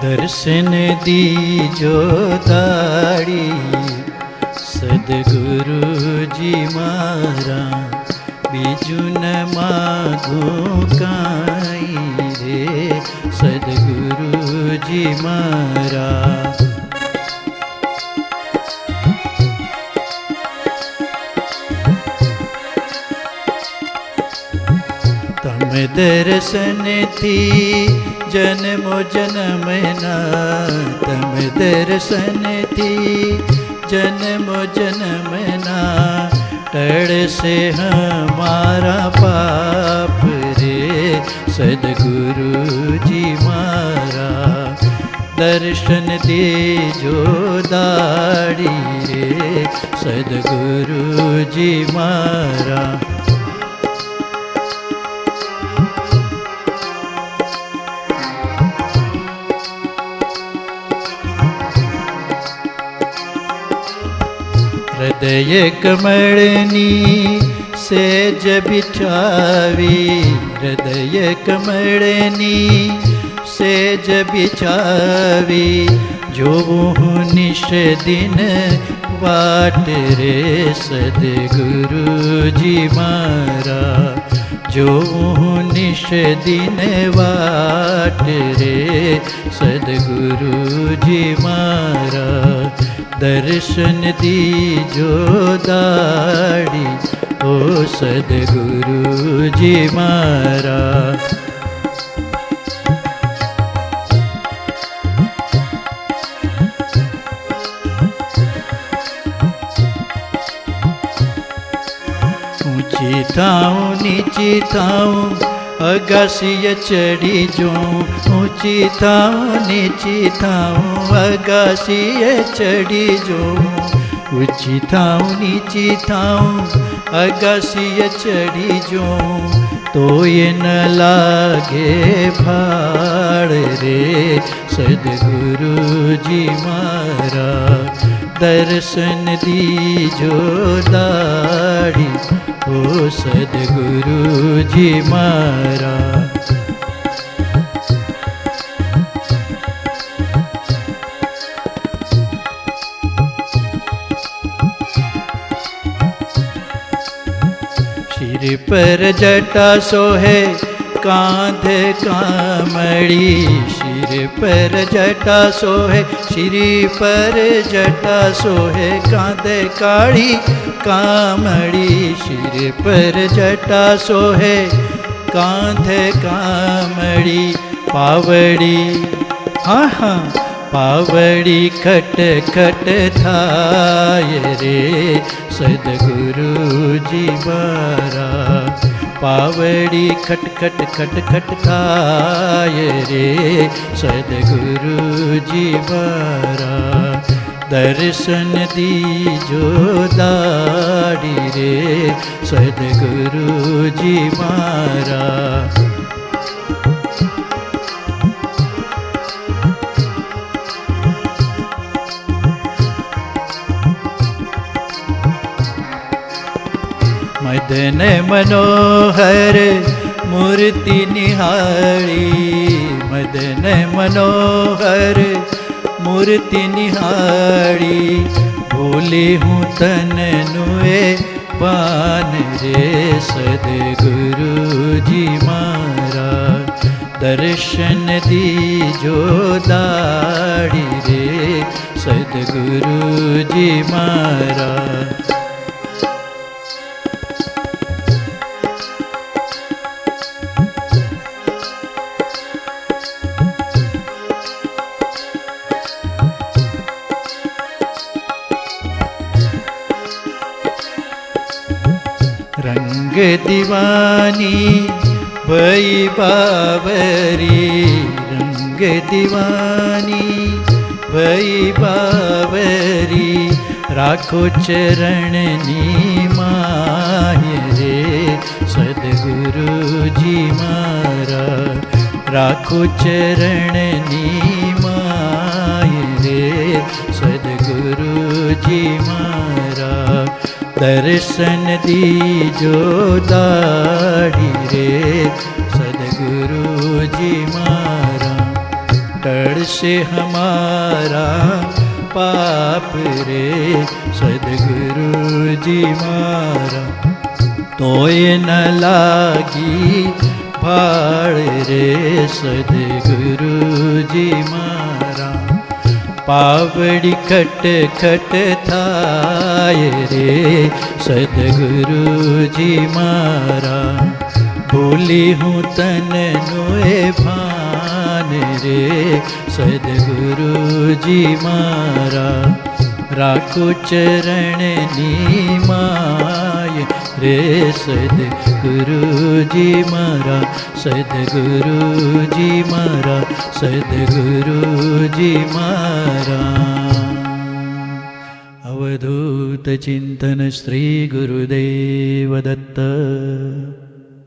दर्शन दीजो दाड़ी सद्गुरु जी मारा बीजू न मागू काई रे सद्गुरु जी मारा। तम दर्शन थी जन्मो जन्मना तम दर्शन थी जन्मो जन्मना टड़ से हमारा पाप रे सद्गुरु जी मारा दर्शन दीजो दाड़ी रे सद्गुरु जी मारा। हृदय कमलनी सेज बिछावी हृदय कमलनी सेज बिछावी जो निश दिन वाट रे सद्गुरु जी मारा जो निश दिन वाट रे सद्गुरु जी मारा दर्शन दीजो दाड़ी ओ सद्गुरु जी मारा। ऊंची थाऊं नीची थाऊं अगासिय चढ़ी जो ऊंची थाऊं नीची थाऊं अगासिय चढ़ी जो ऊंची थाऊं नीची थाऊं अगासिय चढ़ी जो तो ये न लागे फाड़ रे सद्गुरु जी मारा दर्शन दीजो दाड़ी ओ सद्गुरु जी मारा। सिर पर जटा सोहे कांधे कामड़ी सिर पर जटा सोहे सिर पर जटा सोहे कांधे काड़ी कामड़ी सिर पर जटा सोहे कांधे कामड़ी पावड़ी हाँ हाँ पावड़ी खट खट थाय रे सद्गुरु जी मारा पावड़ी खट खट खट खट थाय रे सद्गुरु जी मारा दर्शन दीजो दाड़ी रे सद्गुरु जी मारा। मदन मनोहर मूर्ति निहारी मदन मनोहर मूर्ति निहारी भूली हूँ तन नुए पान रे सद्गुरु जी मारा दर्शन दीजो दाड़ी रे सद्गुरु जी मारा। रंग दीवानी भई बावरी रंग दीवानी भई बावरी राखो चरणनी माय रे सद्गुरु जी मारा राखो चरणनी माय रे सद्गुरु जी मारा दर्शन दीजो दाड़ी रे सद्गुरु जी मारा टळसे हमारा पाप रे सद्गुरुजी मारा तोय न लागी भाळ रे सद्गुरुजी मारा पावड़ी खट खट थाय रे सद्गुरुजी मारा भूली हूँ तन नोए भान रे सद्गुरुजी मारा राखो चरण नीमाय रे सद्गुरुजी मारा सद्गुरुजी मारा सद्गुरुजी मारा अवधूत चिंतन श्री गुरुदेव दत्त।